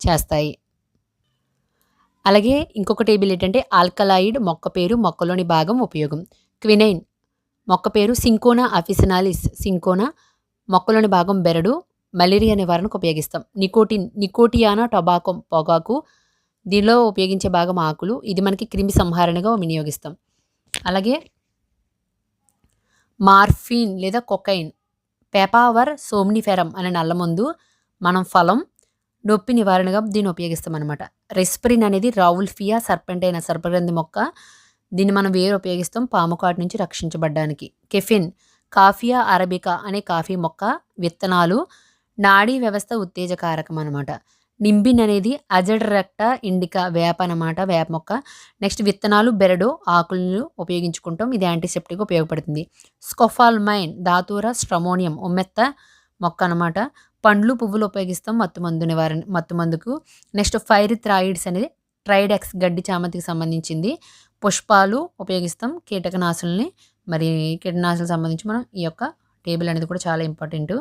చేస్తాయి. అలాగే ఇంకొక టేబుల్ ఏంటంటే ఆల్కలాయిడ్ మొక్క పేరు, మొక్కలోని భాగం, ఉపయోగం. క్వినైన్ మొక్క పేరు సింకోనా అఫిసినాలిస్ సింకోనా, మొక్కలోని భాగం బెరడు, మలేరియా నివారణకు ఉపయోగిస్తాం. నికోటియానా టొబాకో పొగాకు, దీనిలో ఉపయోగించే భాగం ఆకులు, ఇది మనకి క్రిమి సంహారణగా వినియోగిస్తాం. అలాగే మార్ఫిన్ లేదా కొకైన్, పెపావర్ సోమ్నిఫెరమ్ అనే నల్లమందు, మనం ఫలం, నొప్పి నివారణగా దీన్ని ఉపయోగిస్తాం అనమాట. రెస్ప్రిన్ అనేది రావుల్ఫియా సర్పెంటైన సర్పగ్రంథి మొక్క, దీన్ని మనం వేరు ఉపయోగిస్తాం పాము కాటు నుంచి రక్షించబడడానికి. కెఫిన్ కాఫియా అరబికా అనే కాఫీ మొక్క విత్తనాలు, నాడీ వ్యవస్థ ఉత్తేజకారకం అనమాట. నింబిన్ అనేది అజడరెక్టా ఇండికా వేప అనమాట, వేప మొక్క. నెక్స్ట్ విత్తనాలు, బెరడు, ఆకులను ఉపయోగించుకుంటాం, ఇది యాంటీసెప్టిక్ ఉపయోగపడుతుంది. స్కోఫాల్మైన్ దాతూర స్ట్రమోనియం ఉమ్మెత్త మొక్క అనమాట. పండ్లు, పువ్వులు ఉపయోగిస్తాం మత్తుమందుకు. నెక్స్ట్ ఫైరిథ్రాయిడ్స్ అనేది ట్రైడెక్స్ గడ్డి చామంతికి సంబంధించింది. పుష్పాలు ఉపయోగిస్తాం కీటకనాశుల్ని. మరి కీటనాశులకు సంబంధించి మనం ఈ యొక్క టేబుల్ అనేది కూడా చాలా ఇంపార్టెంట్.